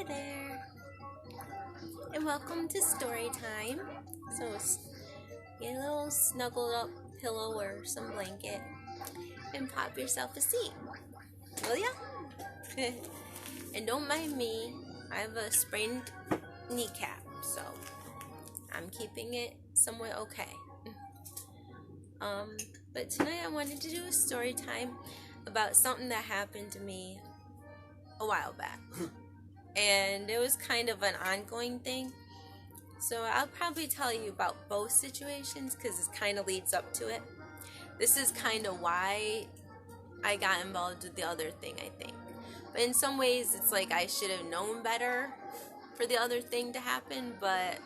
there, and welcome to Storytime. So, get a little snuggled up pillow or some blanket and pop yourself a seat, will ya? And don't mind me, I have a sprained kneecap, so I'm keeping it somewhat okay. But tonight I wanted to do a story time about something that happened to me a while back. And it was kind of an ongoing thing. So I'll probably tell you about both situations because it kind of leads up to it. This is kind of why I got involved with the other thing, I think. But in some ways, it's like I should have known better for the other thing to happen, but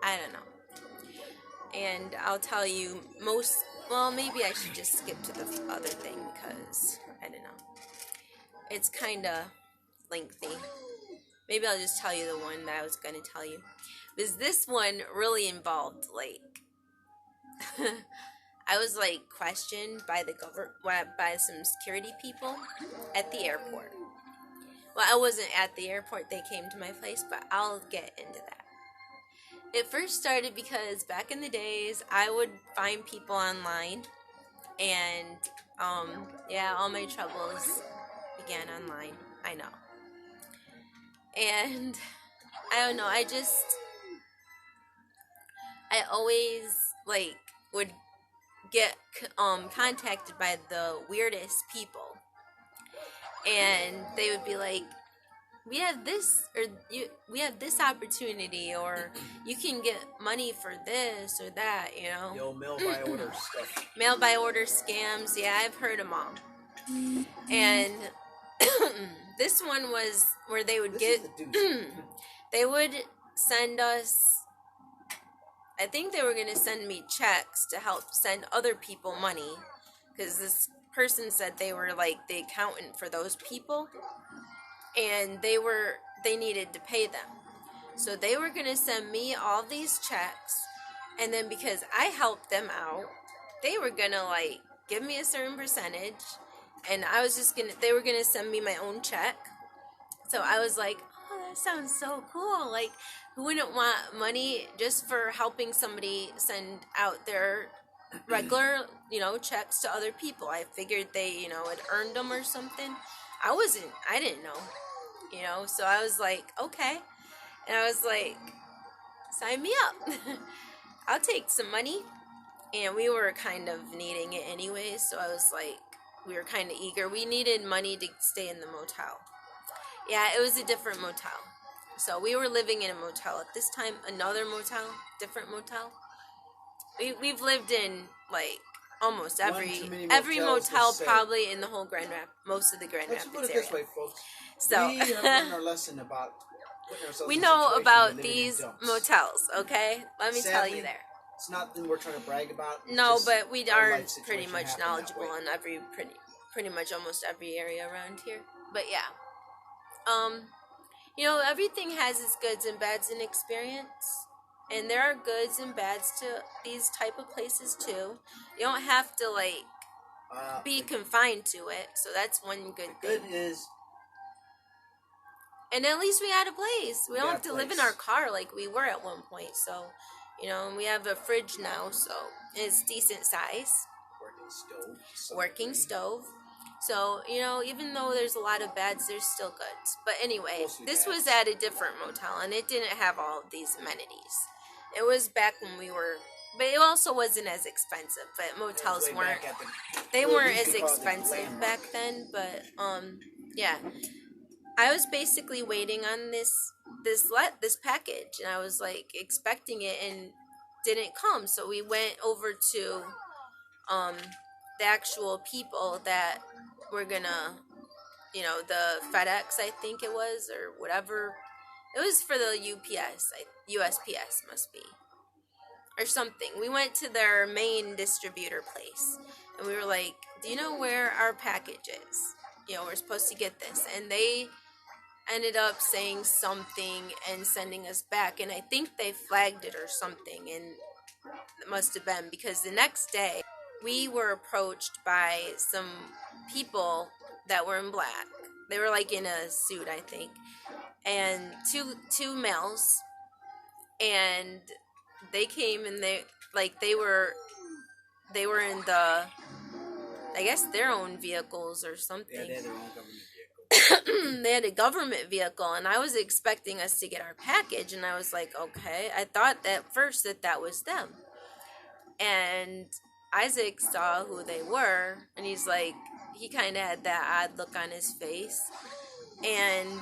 I don't know. And I'll tell you maybe I should just skip to the other thing because, I don't know. It's kind of lengthy. Maybe I'll just tell you the one that I was going to tell you. Because this one really involved, I was, questioned by by some security people at the airport. Well, I wasn't at the airport. They came to my place, but I'll get into that. It first started because back in the days, I would find people online, and, all my troubles began online. I know. And, I don't know, I always, would get, contacted by the weirdest people, and they would be like, we have this opportunity, or you can get money for this or that, The old mail by order stuff. Mail by order scams, yeah, I've heard them all. And this one was where they would they would send us, I think they were going to send me checks to help send other people money, because this person said they were like the accountant for those people, and they needed to pay them. So they were going to send me all these checks, and then because I helped them out, they were going to give me a certain percentage, and they were going to send me my own check. So I was like, oh, that sounds so cool. Who wouldn't want money just for helping somebody send out their regular, checks to other people? I figured they, had earned them or something. I didn't know, so I was like, okay. And I was like, sign me up. I'll take some money. And we were kind of needing it anyway, so I was like, we were kind of eager. We needed money to stay in the motel. Yeah, it was a different motel. So we were living in a motel at this time, another motel, different motel. We've lived in almost every motel probably in the whole Grand Rapids, most of the Grand Rapids area. Let's put it this way, folks. So we have learned our lesson about we know about these motels, okay? Let me tell you there. It's not that we're trying to brag about. No, but we are pretty much knowledgeable on pretty much almost every area around here. But yeah. Everything has its goods and bads in experience. And there are goods and bads to these type of places too. You don't have to be confined to it. So that's one good thing. Good is. And at least we had a place. We don't have to live in our car like we were at one point. So, we have a fridge now, so it's decent size. Working stove. So, even though there's a lot of bads, there's still goods. But anyway, this was at a different motel, and it didn't have all of these amenities. It was back when but it also wasn't as expensive. But motels weren't as expensive back then. But yeah, I was basically waiting on this package, and I was expecting it, and didn't come. So we went over to the actual people that were gonna, the FedEx, I think it was, or whatever. It was for the USPS must be, or something. We went to their main distributor place, and we were like, do you know where our package is? We're supposed to get this. And they ended up saying something and sending us back, and I think they flagged it or something, and it must have been because the next day we were approached by some people that were in black. They were in a suit, I think, and two males, and they came and they were in the, I guess, their own vehicles or something. Yeah, they had their own government vehicle. They had a government vehicle, and I was expecting us to get our package, and I was like, okay. I thought at first that was them. And Isaac saw who they were, and he's like, he kind of had that odd look on his face. And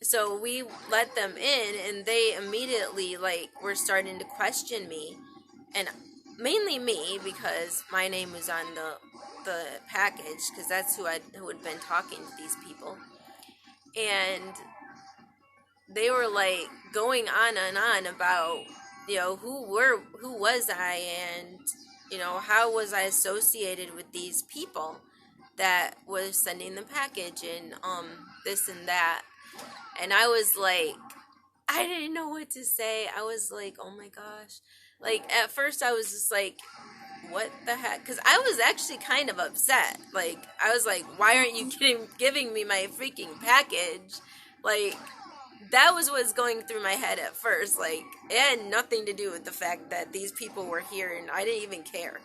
so we let them in, and they immediately, like, were starting to question me. And mainly me, because my name was on the package, because that's who had been talking to these people. And they were like going on and on about, who was I, and how was I associated with these people that was sending the package, and this and that. And I was like, I didn't know what to say. I was like, oh my gosh. Like, at first I was just like, what the heck? Because I was actually kind of upset. Like, I was like, why aren't you giving me my freaking package? Like, that was what's going through my head at first. Like, it had nothing to do with the fact that these people were here, and I didn't even care.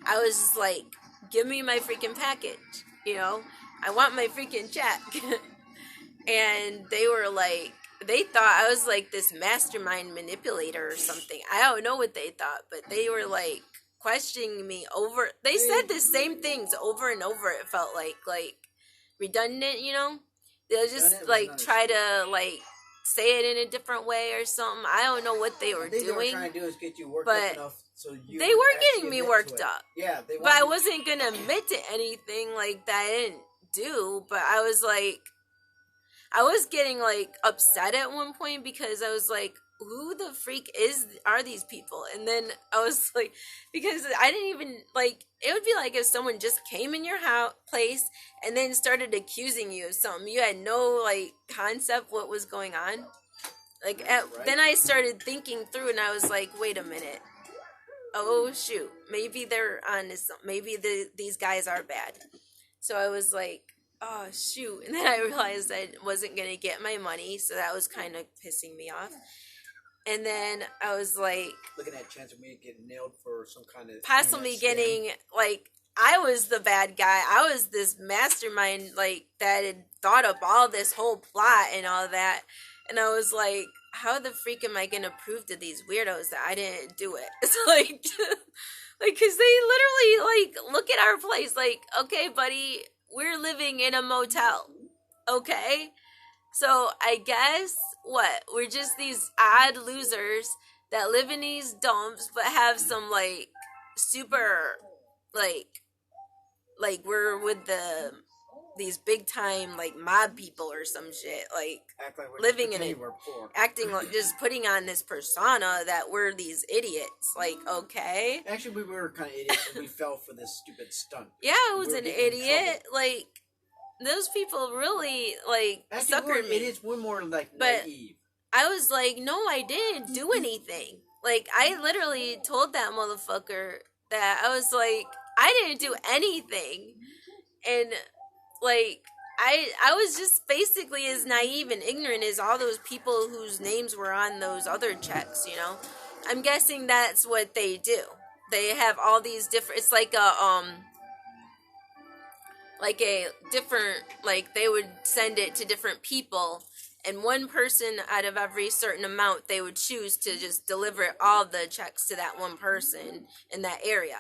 I was just like, give me my freaking package. I want my freaking check. And they were like, they thought I was like this mastermind manipulator or something. I don't know what they thought, but they were like questioning me over. They said the same things over and over. It felt like redundant, They'll just like try to like say it in a different way or something. I don't know what they were doing. They were trying to do is get you worked up enough so you. They were getting me worked up. Yeah, but I wasn't gonna admit to anything like that I didn't do. But I was like, I was getting like upset at one point because I was like, who the freak are these people? And then I was like, because I didn't even like, it would be like if someone just came in your place and then started accusing you of something. You had no like concept what was going on. Like, then I started thinking through, and I was like, wait a minute. Oh shoot, maybe they're on this. Maybe these guys are bad. So I was like, oh shoot. And then I realized I wasn't going to get my money, so that was kind of pissing me off. And then I was like, looking at a chance of me getting nailed for some kind of possibly getting like, I was the bad guy. I was this mastermind like that had thought up all this whole plot and all that. And I was like, how the freak am I going to prove to these weirdos that I didn't do it? It's like, because they literally like look at our place like, okay, buddy, we're living in a motel. Okay. So I guess we're just these odd losers that live in these dumps but have some like super like we're with these big time like mob people or some shit, like living in it, acting like just putting on this persona that we're these idiots. Like, okay, actually we were kind of idiots and we fell for this stupid stunt. Yeah, I was an idiot. Like, those people really like suckered me. Idiots, we're more like naive. I was like, no, I didn't do anything. Like, I literally told that motherfucker that I was like, I didn't do anything. And like, I was just basically as naive and ignorant as all those people whose names were on those other checks, I'm guessing that's what they do. They have all these different, it's like a different, like, they would send it to different people, and one person out of every certain amount, they would choose to just deliver all the checks to that one person in that area.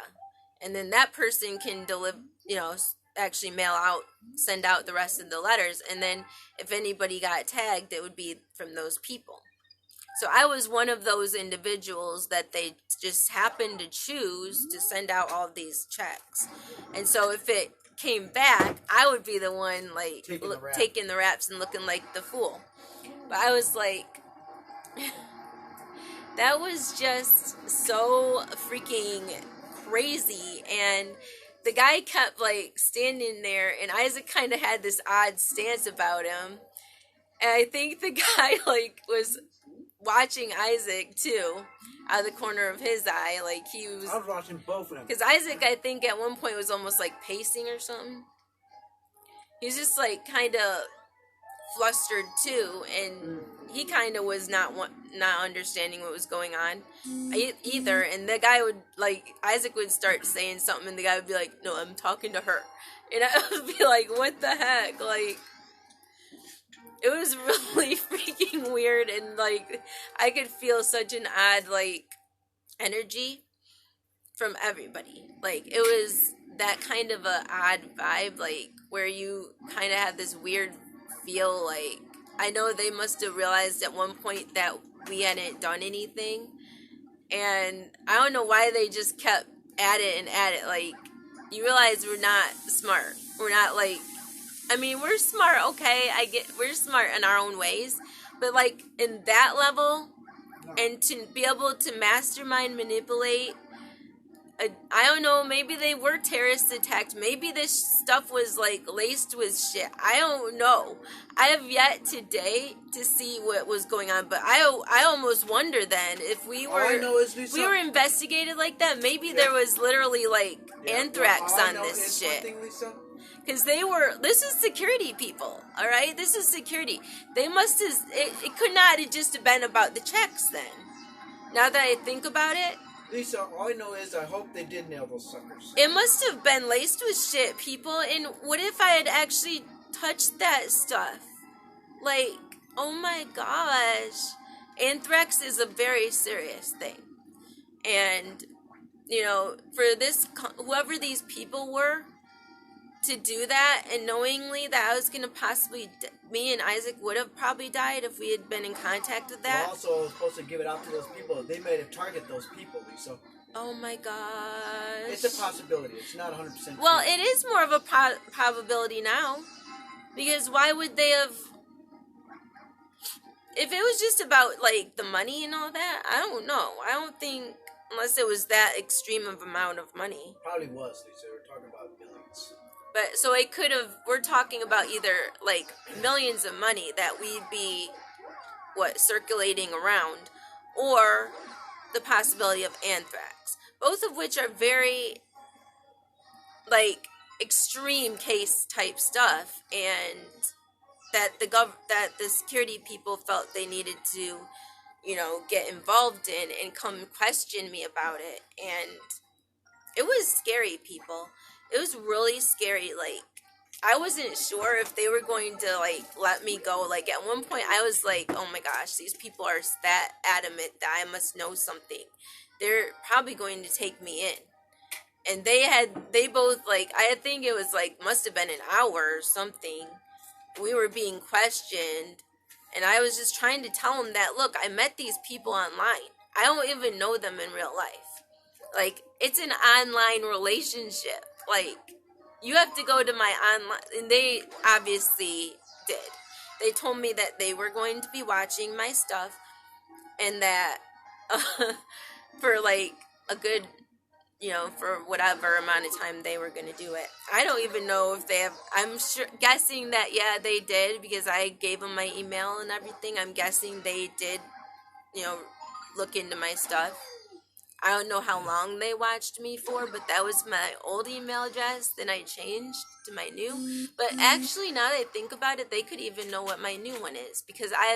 And then that person can deliver, actually send out the rest of the letters. And then if anybody got tagged, it would be from those people. So I was one of those individuals that they just happened to choose to send out all these checks. And so if it came back, I would be the one like taking the raps and looking like the fool. But I was like, that was just so freaking crazy. And the guy kept like standing there, and Isaac kind of had this odd stance about him. And I think the guy like was watching Isaac too, out of the corner of his eye. Like, I was watching both of them. Because Isaac, I think at one point was almost like pacing or something. He was just like kind of flustered too, and he kind of was not understanding what was going on either. And the guy would, like, Isaac would start saying something, and the guy would be like, "No, I'm talking to her," and I would be like, "What the heck?" Like, it was really freaking weird, and like I could feel such an odd like energy from everybody. Like, it was that kind of a odd vibe, like where you kind of had this weird feel. Like, I know they must have realized at one point that we hadn't done anything, and I don't know why they just kept at it and at it. Like, you realize we're not smart. We're not like, I mean, we're smart, okay, we're smart in our own ways, but like in that level, and to be able to mastermind, manipulate, I don't know, maybe they were terrorist attacked, maybe this stuff was like laced with shit, I don't know. I have yet today to see what was going on, but I almost wonder then if we were investigated like that, maybe there was literally like anthrax on this shit. Because this is security people, all right? This is security. They must have, it could not have just been about the checks then. Now that I think about it. Lisa, all I know is I hope they did nail those suckers. It must have been laced with shit, people. And what if I had actually touched that stuff? Like, oh my gosh. Anthrax is a very serious thing. And, you know, for whoever these people were, to do that, and knowingly that I was going to possibly, me and Isaac would have probably died if we had been in contact with that. We're also supposed to give it out to those people. They may have targeted those people, Lisa. Oh my gosh. It's a possibility. It's not 100%. Well, it is more of a probability now. Because why would they have... If it was just about, like, the money and all that, I don't know. I don't think, unless it was that extreme of amount of money. Probably was, Lisa. We're talking about billions. But, so it could have, we're talking about either, like, millions of money that we'd be, circulating around, or the possibility of anthrax. Both of which are very, like, extreme case type stuff, and that the security people felt they needed to, you know, get involved in and come question me about it. And it was scary, people. It was really scary. Like, I wasn't sure if they were going to, like, let me go. Like, at one point, I was like, oh my gosh, these people are that adamant that I must know something. They're probably going to take me in. And they both, like, I think it was, like, must have been an hour or something. We were being questioned. And I was just trying to tell them that, look, I met these people online. I don't even know them in real life. Like, it's an online relationship. Like, you have to go to my online, and they obviously did. They told me that they were going to be watching my stuff, and that for like a good, you know, for whatever amount of time they were going to do it. I don't even know if they have, I'm guessing that, yeah, they did, because I gave them my email and everything. I'm guessing they did, you know, look into my stuff. I don't know how long they watched me for, but that was my old email address. Then I changed to my new. But actually, now that I think about it, they could even know what my new one is, because I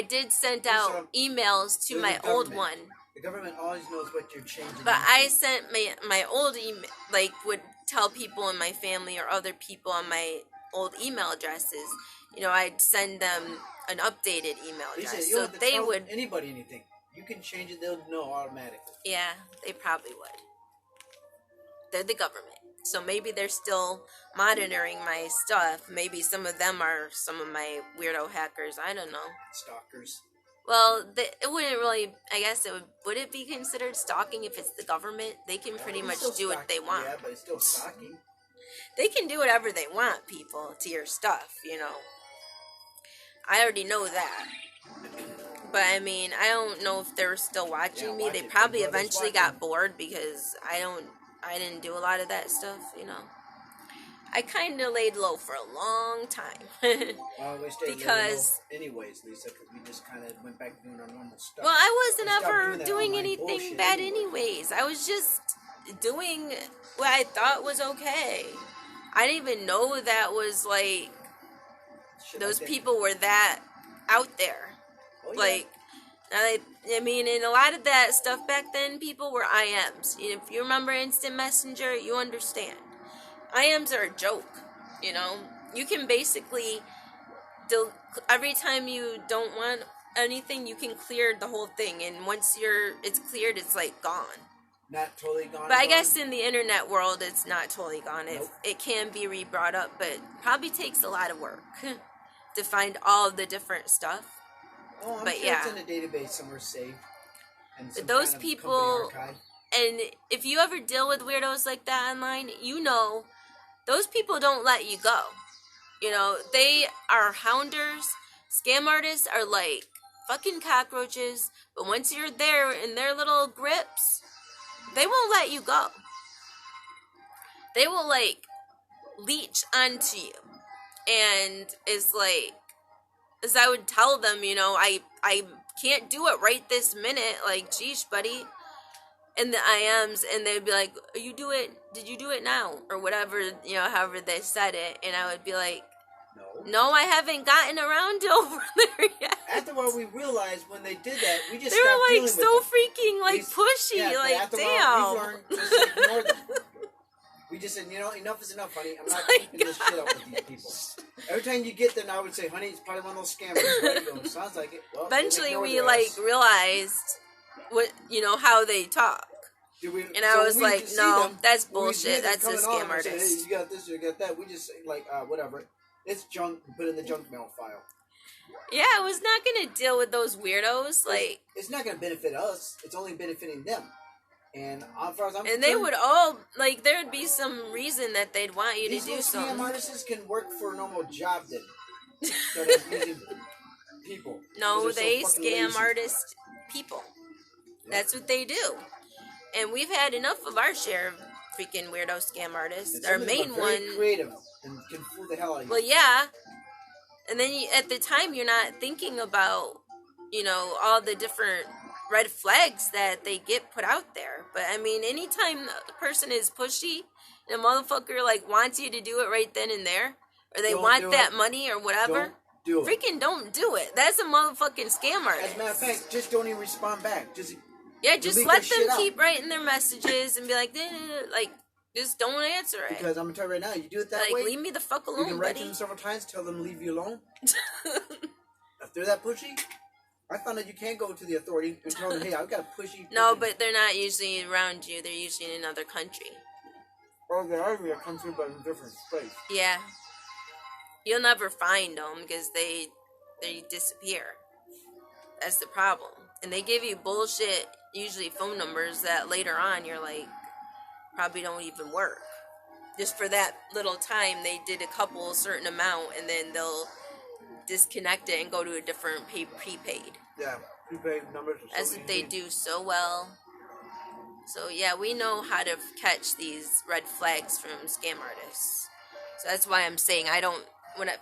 did send out emails to my old one. The government always knows what you're changing. But I sent my old email, like, would tell people in my family or other people on my old email addresses, you know, I'd send them an updated email address. So they would... Anybody anything. You can change it, they'll know automatically. Yeah, they probably would. They're the government. So maybe they're still monitoring my stuff. Maybe some of them are some of my weirdo hackers. I don't know. Stalkers. Well, it wouldn't really, I guess would it be considered stalking if it's the government? They can pretty much do what they want. Yeah, but it's still stalking. They can do whatever they want, people, to your stuff, you know. I already know that. But, I mean, I don't know if they're still watching me. They probably eventually got bored because I didn't do a lot of that stuff, you know. I kind of laid low for a long time. Well, we stayed because low anyways, Lisa, because we just kind of went back to doing our normal stuff. Well, I wasn't ever doing anything bad anyways. I was just doing what I thought was okay. I didn't even know that was, like, shit Those like that. people were that out there. Oh, yeah. Like, I mean, and a lot of that stuff back then, people were IMs. If you remember Instant Messenger, you understand. IMs are a joke. You can basically every time you don't want anything, you can clear the whole thing, and once it's cleared, it's like gone. Not totally gone. But I guess in the internet world, it's not totally gone. Nope. It can be re-brought up, but probably takes a lot of work to find all of the different stuff. Oh, I'm but sure yeah, it's in a database somewhere saved. And but those kind of people, and if you ever deal with weirdos like that online, those people don't let you go. They are hounders. Scam artists are like fucking cockroaches, but once you're there in their little grips, they won't let you go. They will like leech onto you. And it's like, as I would tell them, I can't do it right this minute. Like, geez, buddy. And the IMs, and they'd be like, did you do it now? Or whatever, however they said it. And I would be like, no, I haven't gotten around over there yet. After what we realized when they did that, we just they were like so freaking like pushy. Yeah, like, damn. We learned just to ignore them. We just said, enough is enough, honey. I'm not keeping this shit up with these people. Every time you get there, I would say, honey, it's probably one of those scammers. Sounds like it. Well, eventually, we realized what how they talk. And I was like, no, that's bullshit. That's a scam artist. Say, hey, you got this, you got that. We just say, like, whatever. It's junk. Put it in the junk mail file. Yeah, I was not going to deal with those weirdos. Like, it's not going to benefit us. It's only benefiting them. And as far as I'm concerned, they would all, like, there would be some reason that they'd want you to do something. Scam artists can work for a normal job then. Instead of using people. No, they scam artist people. Yeah. That's what they do. And we've had enough of our share of freaking weirdo scam artists. Our main one, creative and can fool the hell out of you. Well, yeah. And then at the time, you're not thinking about, all the different red flags that they get put out there. But I mean, anytime a person is pushy and a motherfucker like wants you to do it right then and there, or they want that money or whatever, don't do it. That's a motherfucking scam artist. As a matter of fact, just don't even respond back. Just let them keep writing their messages and be like, just don't answer it. Because I'm gonna tell you right now, you do it that way. Leave me the fuck alone, you can write to them several times, tell them to leave you alone. If they're that pushy, I found that you can't go to the authority and tell them, hey, I've got a pushy. No, but they're not usually around you. They're usually in another country. Or they are in a country, but in a different place. Yeah. You'll never find them because they disappear. That's the problem. And they give you bullshit, usually phone numbers that later on you're like, probably don't even work. Just for that little time, they did a certain amount, and then they'll disconnect it and go to a different prepaid. Yeah, prepaid numbers. That's what they do so well. So yeah, we know how to catch these red flags from scam artists. So that's why I'm saying if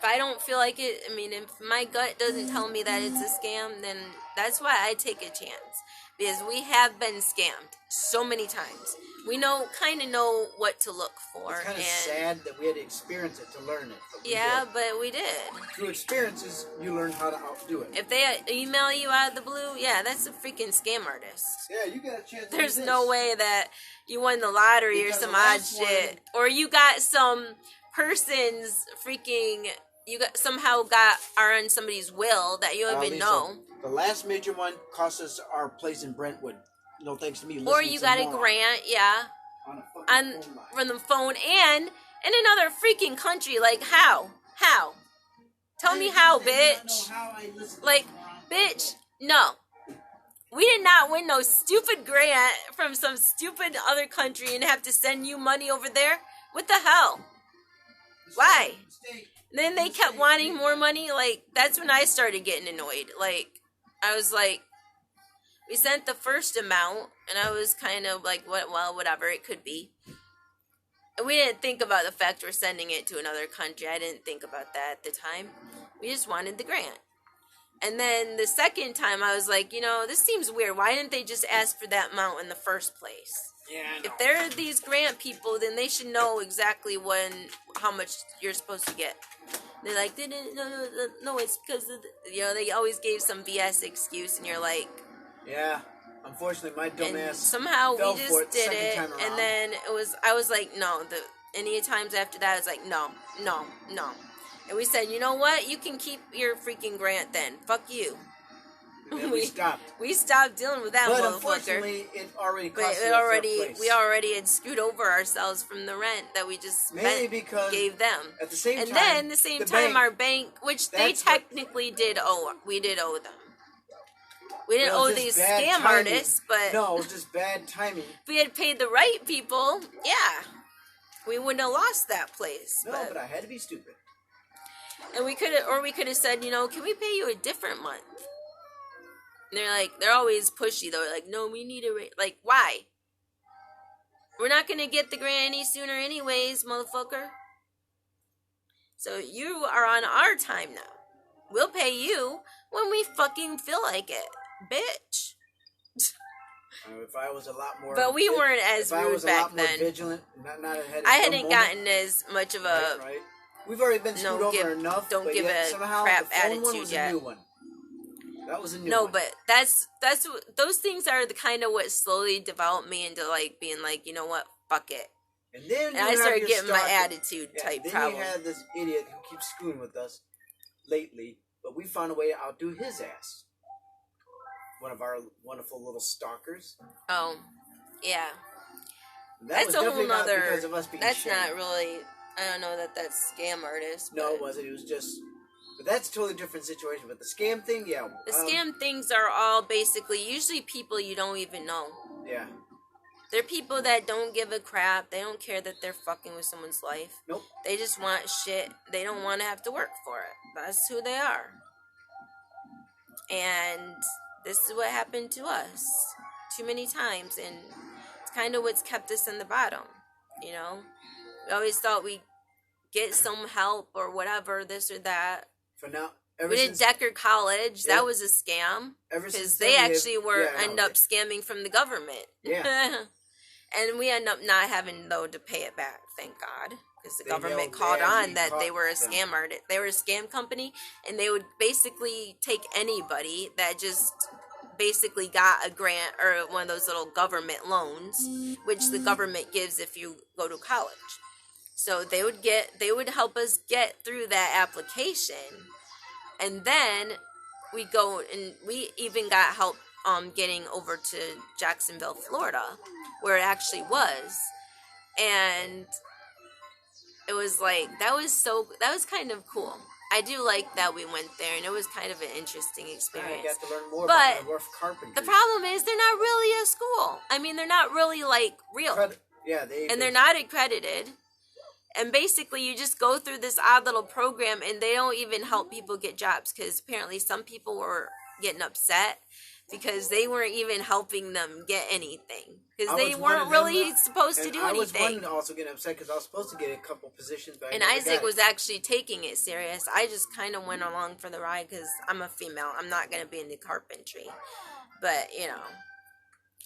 I don't feel like it, I mean, if my gut doesn't tell me that it's a scam, then that's why I take a chance. Because we have been scammed so many times. We kind of know what to look for. It's kind of sad that we had to experience it to learn it. But we did. Through experiences, you learn how to outdo it. If they email you out of the blue, that's a freaking scam artist. Yeah, you got a chance. There's no way that you won the lottery or some odd shit, or you got some person's freaking. Are on somebody's will that you don't even know. The last major one cost us our place in Brentwood. No thanks to me. Or you got a grant, from the phone and in another freaking country. Like how? How? Tell me how, bitch. Like, bitch, no. We did not win no stupid grant from some stupid other country and have to send you money over there. What the hell? Why? Then they kept wanting more money. Like, that's when I started getting annoyed. Like, I was like, we sent the first amount, and I was kind of like, whatever, it could be. And we didn't think about the fact we're sending it to another country. I didn't think about that at the time. We just wanted the grant. And then the second time, I was like, this seems weird. Why didn't they just ask for that amount in the first place? Yeah, I know. If they're these grant people, then they should know exactly how much you're supposed to get. They're like, no, it's because of they always gave some BS excuse, and you're like, yeah. Unfortunately, my dumb and ass somehow we just did it, time around. and then I was like, no. Any times after that, it's like, no. And we said, you know what? You can keep your freaking grant then. Fuck you. And we stopped. We stopped dealing with that motherfucker. Unfortunately, it already cost us we already had screwed over ourselves from the rent that we just gave them. At the same time, and then at the same time, our bank, which they technically did owe, we did owe them. We didn't owe these scam artists, but no, it was just bad timing. If we had paid the right people, yeah, we wouldn't have lost that place. No, but I had to be stupid. And we could have said, can we pay you a different month? And they're always pushy though. Like, no, we need a like, why? We're not gonna get the grant any sooner, anyways, motherfucker. So you are on our time now. We'll pay you when we fucking feel like it, bitch. If I was a lot more, but we weren't as rude back then. Vigilant, not ahead of I hadn't gotten as much of a. Right. We've already been screwed over enough. Don't give a crap attitude yet. That was a new one. No, but that's those things are the kind of what slowly developed me into like being like, you know what, fuck it. And then I started getting my attitude type problem. Then you had this idiot who keeps screwing with us lately, but we found a way to outdo his ass. One of our wonderful little stalkers. Oh, yeah. That's a whole nother. That's not really. I don't know that's scam artist. No, it wasn't. It was just. But that's a totally different situation. But the scam thing, yeah. The scam things are all basically usually people you don't even know. Yeah. They're people that don't give a crap. They don't care that they're fucking with someone's life. Nope. They just want shit. They don't want to have to work for it. That's who they are. And this is what happened to us too many times. And it's kind of what's kept us in the bottom. We always thought we'd get some help or whatever, this or that. For now. We did Decker College. Yeah. That was a scam. Because they actually end up scamming from the government. Yeah. And we end up not having, though, to pay it back, thank God. Because the government called on that they were a scam artist. They were a scam company, and they would basically take anybody that just basically got a grant or one of those little government loans, which the government gives if you go to college. So they would help us get through that application. And then we go, and we even got help getting over to Jacksonville, Florida, where it actually was. And it was like, that was kind of cool. I do like that we went there, and it was kind of an interesting experience. I got to learn more about the rough carpentry. The problem is they're not really a school. I mean, they're not really like real. They're not accredited. And basically, you just go through this odd little program, and they don't even help people get jobs, because apparently some people were getting upset because they weren't even helping them get anything, because they weren't really supposed to do anything. I was one also getting upset because I was supposed to get a couple positions back. And Isaac was actually taking it serious. I just kind of went along for the ride because I'm a female. I'm not going to be in the carpentry. But,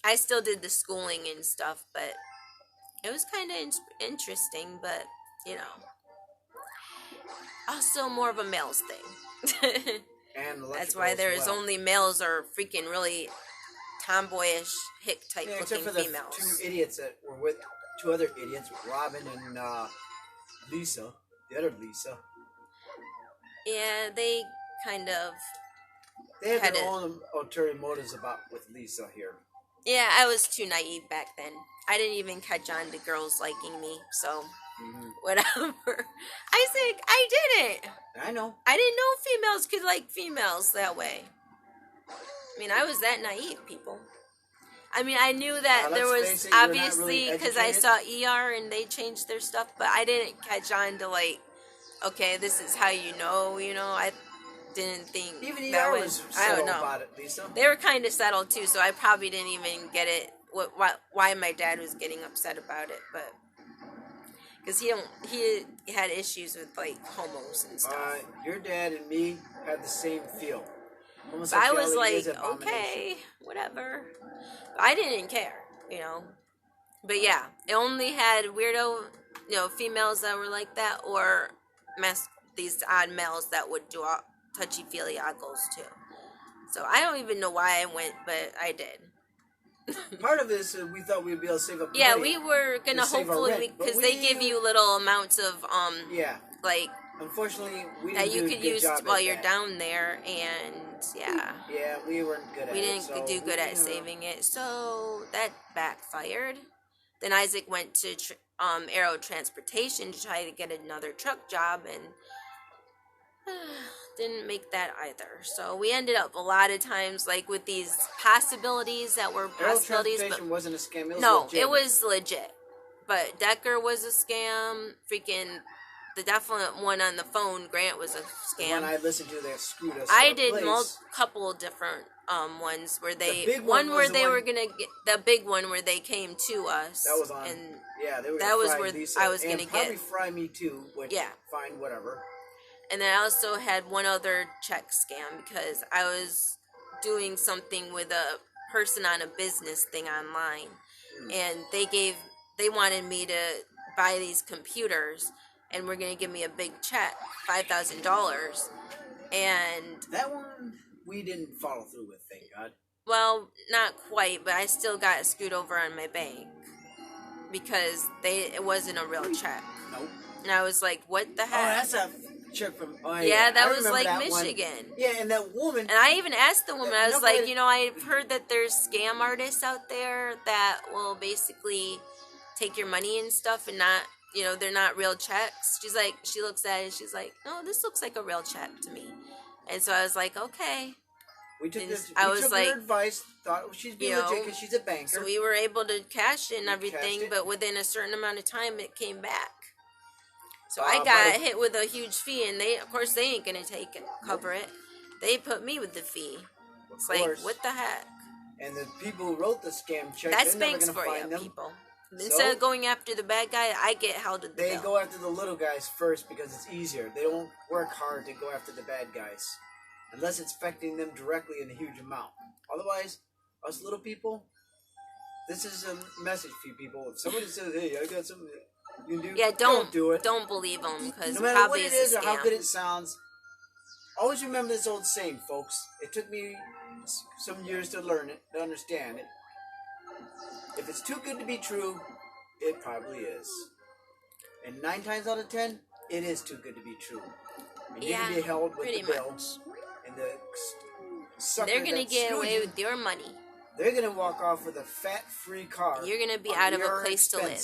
I still did the schooling and stuff, but it was kind of interesting, but, also more of a male's thing. And that's why there's only males or freaking really tomboyish, hick type looking except for females. The two idiots that were with two other idiots, Robin and Lisa, the other Lisa. Yeah, they kind of. They had their own ulterior motives with Lisa here. Yeah, I was too naive back then. I didn't even catch on to girls liking me, so. Whatever. Isaac, I didn't. I know. I didn't know females could like females that way. I mean, I was that naive, people. I mean, I knew that there was obviously because I saw ER and they changed their stuff, but I didn't catch on to like, okay, this is how I didn't think even that ER was I don't know. About it, Lisa. They were kind of settled too, so I probably didn't even get it. Why my dad was getting upset about it, but. Because he had issues with, like, homos and stuff. Your dad and me had the same feel. But I was like, okay, whatever. But I didn't care, But, yeah, it only had weirdo, females that were like that or these odd males that would do all touchy-feely ogles too. So I don't even know why I went, but I did. Part of this, we thought we'd be able to save up money. Yeah, we were going to hopefully, because they give you little amounts of, like... Unfortunately, we didn't that you do a could good use job while at you're that. down there, and yeah. Yeah, we weren't good at it. We didn't so do good at saving it, so that backfired. Then Isaac went to Aero Transportation to try to get another truck job, and didn't make that either. So we ended up a lot of times like with these possibilities that were possibilities. Aero Transportation wasn't a scam. It was no, legit. it was legit. But Decker was a scam. Freaking the definite one on the phone, Grant, was a scam. When I listened to that, screwed us. I did couple different ones where they the one where they were gonna get the big one where they came to us. That was on. And yeah, they were. That was fry where Lisa, I was and gonna probably get. fry me too. Which, yeah. Fine, whatever. And then I also had one other check scam because I was doing something with a person on a business thing online, and they wanted me to buy these computers, and we're gonna give me a big check, $5,000, and that one we didn't follow through with, thank God. Well, not quite, but I still got screwed over on my bank because it wasn't a real check. Nope. And I was like, what the heck? Oh, that's a check from... Oh, yeah, that I was like that Michigan. One. Yeah, and that woman... And I even asked the woman, I was like, I've heard that there's scam artists out there that will basically take your money and stuff and not, they're not real checks. She's like, she looks at it and she's like, no, this looks like a real check to me. And so I was like, okay. We took like, her advice, thought she's being legit because she's a banker. So we were able to cash in everything, but within a certain amount of time, it came back. So I got hit with a huge fee, and of course, they ain't gonna cover it. They put me with the fee. It's like, what the heck? And the people who wrote the scam check, that's they're banks never for gonna find them. People. Instead of going after the bad guy, I get held to the bill. They go after the little guys first because it's easier. They don't work hard to go after the bad guys. Unless it's affecting them directly in a huge amount. Otherwise, us little people, this is a message for you people. If somebody says, hey, I got something you can do, don't do it. Don't believe them because no matter probably what it is a or scam. how good it sounds, always remember this old saying, folks. It took me some years to learn it, to understand it. If it's too good to be true, it probably is. And 9 times out of 10, it is too good to be true. And you can be held with the bill. And the sucker they're gonna get away with your money. They're gonna walk off with a fat-free car. You're gonna be out of a place to live.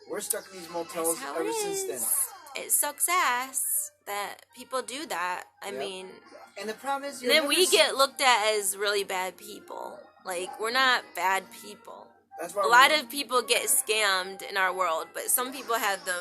We're stuck in these motels ever since then. It sucks ass that people do that. I mean, and the problem is, then we get looked at as really bad people. Like, we're not bad people. That's why a lot of people get scammed in our world, but some people have the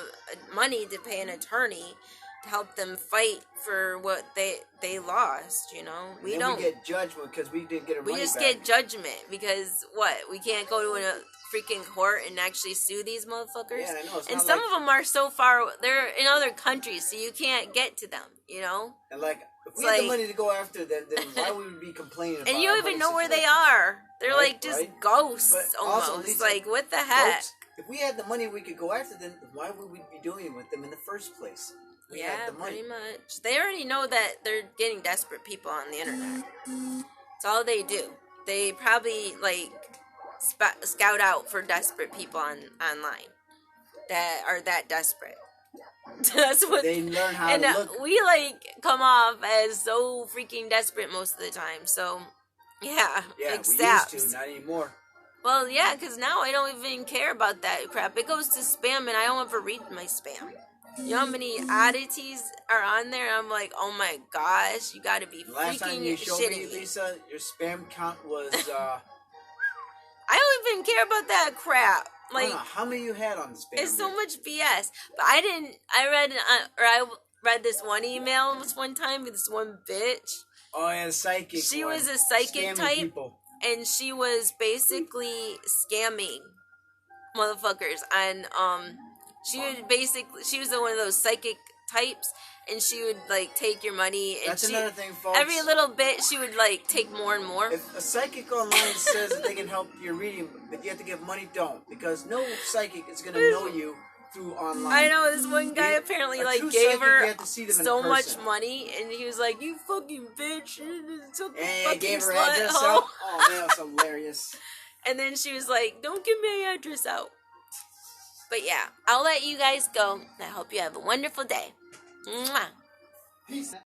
money to pay an attorney to help them fight for what they lost, We don't. We get judgment because we didn't get our money back. We just back. get judgment because what? We can't go to a freaking court and actually sue these motherfuckers. Yeah, I know. And some of them are so far, they're in other countries, so you can't get to them, And if we had the money to go after them, then why would we be complaining about it? And you don't even know where they are. They're just ghosts almost. Also, like, what the heck? Folks, if we had the money we could go after them, why would we be doing it with them in the first place? Yeah, pretty much. They already know that they're getting desperate people on the internet. That's all they do. They probably, scout out for desperate people online that are that desperate. That's what they learn how to look. We, come off as so freaking desperate most of the time. So, yeah, we saps. used to, not anymore. Well, yeah, because now I don't even care about that crap. It goes to spam, and I don't ever read my spam. You know how many oddities are on there? I'm like, oh my gosh, you gotta be Last time you showed shitting me, Lisa, your spam count was, I don't even care about that crap. I don't know how many you had on the spam. It's so much BS. But I read this one email one time with this one bitch. Oh, yeah, psychic. She was a psychic type, people. And she was basically scamming motherfuckers. And she was one of those psychic types, and she would take your money. And that's another thing, folks. Every little bit, she would take more and more. If a psychic online says that they can help your reading, but you have to give money, don't, because no psychic is going to know you through online. I know, this one guy apparently A like true gave psychic, her you have to see them in so much person. money, and he was like, "You fucking bitch!" And I gave her slut address hoe. out. Oh man, that's hilarious. And then she was like, "Don't give my address out." But yeah, I'll let you guys go. I hope you have a wonderful day. Mwah. Peace.